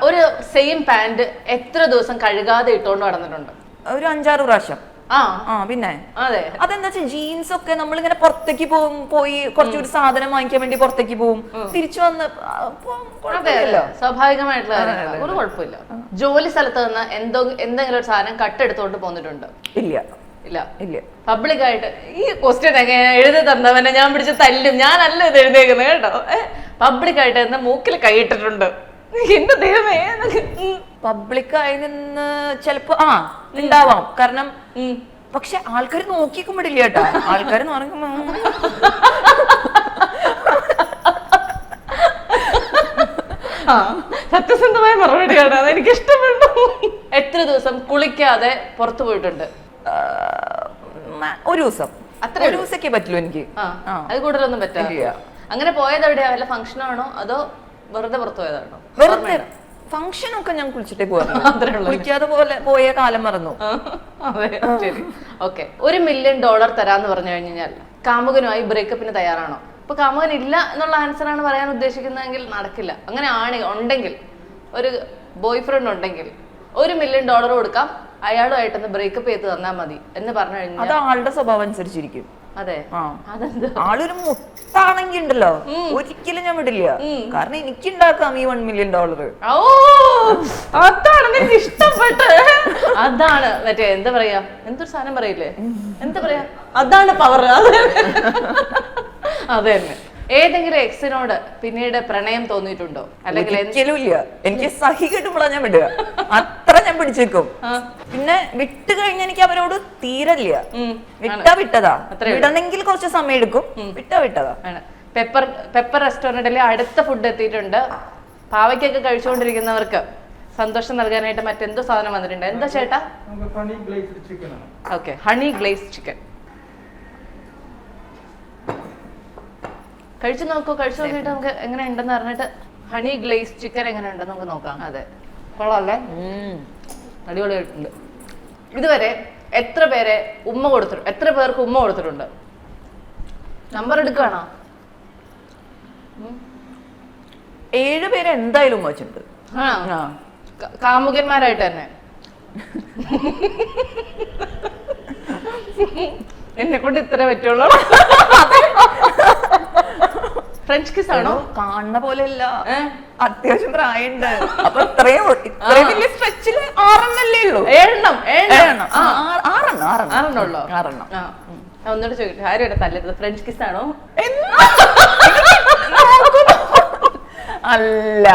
ഒരു same pant എത്ര ദിവസം കഴുകാതെ ഇട്ടോണ്ട് നടന്നിട്ടുണ്ട്? ഒരു 5-6 പ്രാവശ്യം. ആ പിന്നെ അതെ. അതെന്താ വെച്ചാൽ ജീൻസ് ഒക്കെ നമ്മളിങ്ങനെ പുറത്തേക്ക് പോയി കുറച്ചൊരു സാധനം വാങ്ങിക്കാൻ വേണ്ടി പുറത്തേക്ക് പോവും, തിരിച്ചു വന്ന് സ്വാഭാവികമായിട്ടുള്ള ഒരു കുഴപ്പമില്ല. ജോലി സ്ഥലത്ത് നിന്ന് എന്തെങ്കിലും ഒരു സാധനം കട്ടെടുത്തോണ്ട് പോന്നിട്ടുണ്ട്? ഇല്ല ഇല്ല ഇല്ല. പബ്ലിക്കായിട്ട് ഈ ക്വസ്റ്റ്യൻ എങ്ങനെ എഴുതി തന്നവനെ ഞാൻ പിടിച്ച് തല്ലും. ഞാനല്ല ഇത് എഴുതിയേക്കുന്നത് കേട്ടോ. പബ്ലിക്കായിട്ട് എന്നാ മൂക്കിൽ കൈയിട്ടിട്ടുണ്ട്. എന്റെ ദൈവമേ. പബ്ലിക്കായി നിന്ന് ചിലപ്പോ ഉണ്ടാവാം. കാരണം പക്ഷെ ആൾക്കാർ നോക്കിക്കുമ്പോഴില്ല കേട്ടോ. ആൾക്കാർ സത്യസന്ധമായ മറുപടിയാണ്, അത് എനിക്ക് ഇഷ്ടപ്പെട്ടു. എത്ര ദിവസം കുളിക്കാതെ പുറത്തു പോയിട്ടുണ്ട്? ഒരു ദിവസം. ഒരു ദിവസമൊക്കെ പറ്റുള്ളൂ എനിക്ക്. അത് കൂടുതലൊന്നും പറ്റില്ല. അങ്ങനെ പോയത് എവിടെയാ? വല്ല ഫംഗ്ഷൻ ആണോ അതോ വെറുതെ പുറത്തു പോയതാണോ? വെറുതെ ഫംഗ്ഷൻ ഒക്കെ ഞാൻ കുളിച്ചിട്ടേ പോകാറുള്ളൂ. കുളിക്കാതെ പോയ കാലം മറന്നു. അതെ ശരി. ഓക്കെ, $1 മില്യൺ തരാന്ന് പറഞ്ഞു കഴിഞ്ഞാൽ കാമുകനുമായി ബ്രേക്കപ്പിന് തയ്യാറാണോ? ഇപ്പൊ കാമുകൻ ഇല്ല എന്നുള്ള ആൻസർ ആണ് പറയാൻ ഉദ്ദേശിക്കുന്നതെങ്കിൽ നടക്കില്ല. അങ്ങനെ ഉണ്ടെങ്കിൽ, ഒരു ബോയ് ഫ്രണ്ട് ഉണ്ടെങ്കിൽ $1 മില്യൺ കൊടുക്കാം, അയാളുമായിട്ടൊന്ന് ബ്രേക്കപ്പ് ചെയ്ത് തന്നാൽ മതി എന്ന് പറഞ്ഞു കഴിഞ്ഞാൽ അത് ആളുടെ സ്വഭാവം അനുസരിച്ചിരിക്കും. അതെ, ആളൊരു മുത്താണെങ്കിൽ ഉണ്ടല്ലോ ഒരിക്കലും ഞാൻ വിടില്ല. കാരണം എനിക്ക് ഉണ്ടാക്കാം ഈ $1 മില്യൺ. ഓ, അതാണ് എനിക്ക് ഇഷ്ടപ്പെട്ട്. അതാണ് മറ്റേ എന്താ പറയാ, എന്തൊരു സാധനം പറയില്ലേ, എന്താ പറയാ, അതാണ് പവർ. അത് തന്നെ. ഏതെങ്കിലും എക്സിനോട് പിന്നീട് പ്രണയം തോന്നിയിട്ടുണ്ടോ? അല്ലെങ്കിൽ ഇല്ല. എനിക്ക് സഹി കിട്ടുമ്പോഴാ ഞാൻ വിടുക. അത്ര ഞാൻ പിടിച്ചേക്കും. പിന്നെ വിട്ട് കഴിഞ്ഞാൽ എനിക്ക് അവരോട് തീരല്ല. വിട്ടതാ. വിടണമെങ്കിൽ കുറച്ച് സമയം എടുക്കും. വിട്ടതാ. പെപ്പർ റെസ്റ്റോറന്റിലെ അടുത്ത ഫുഡ് എത്തിയിട്ടുണ്ട്. പാവയ്ക്കൊക്കെ കഴിച്ചുകൊണ്ടിരിക്കുന്നവർക്ക് സന്തോഷം നൽകാനായിട്ട് മറ്റെന്തോ സാധനം വന്നിട്ടുണ്ട്. എന്താ ചേട്ടാ? Okay, honey glaze chicken. കഴിച്ചു നോക്കൂ. കഴിച്ചു നോക്കിയിട്ട് നമുക്ക് എങ്ങനെ ഉണ്ടെന്ന് പറഞ്ഞിട്ട് ഹണി ഗ്ലേസ് ചിക്കൻ എങ്ങനെ ഉണ്ടെന്ന് നമുക്ക് നോക്കാം. അതെ, കൊള്ളാല്ലേ? അടിപൊളിയായിട്ടുണ്ട്. ഇതുവരെ എത്ര പേർക്ക് ഉമ്മ കൊടുത്തിട്ടുണ്ട്? നമ്പർ എടുക്കുകയാണോ? 7 പേര് എന്തായാലും ഉമ്മ വെച്ചിട്ടുണ്ട്. കാമുകന്മാരായിട്ട് തന്നെ. എന്നെ കൊണ്ട് ഇത്ര പറ്റുള്ളൂ. ഫ്രഞ്ച് കിസ് ആണോ? കാണുന്ന പോലെയല്ല, അത്യാവശ്യം പ്രായമുണ്ട്. അപ്പൊ ഇത്രയും വലിയ സ്ട്രെച്ചില് 6 ഉള്ളൂ. 6 ഒന്നുകൂടെ ചോദിക്കട്ടെ, ആരും ഇവിടെ തല്ലരുത്. ഫ്രഞ്ച് കിസ് ആണോ? അല്ല.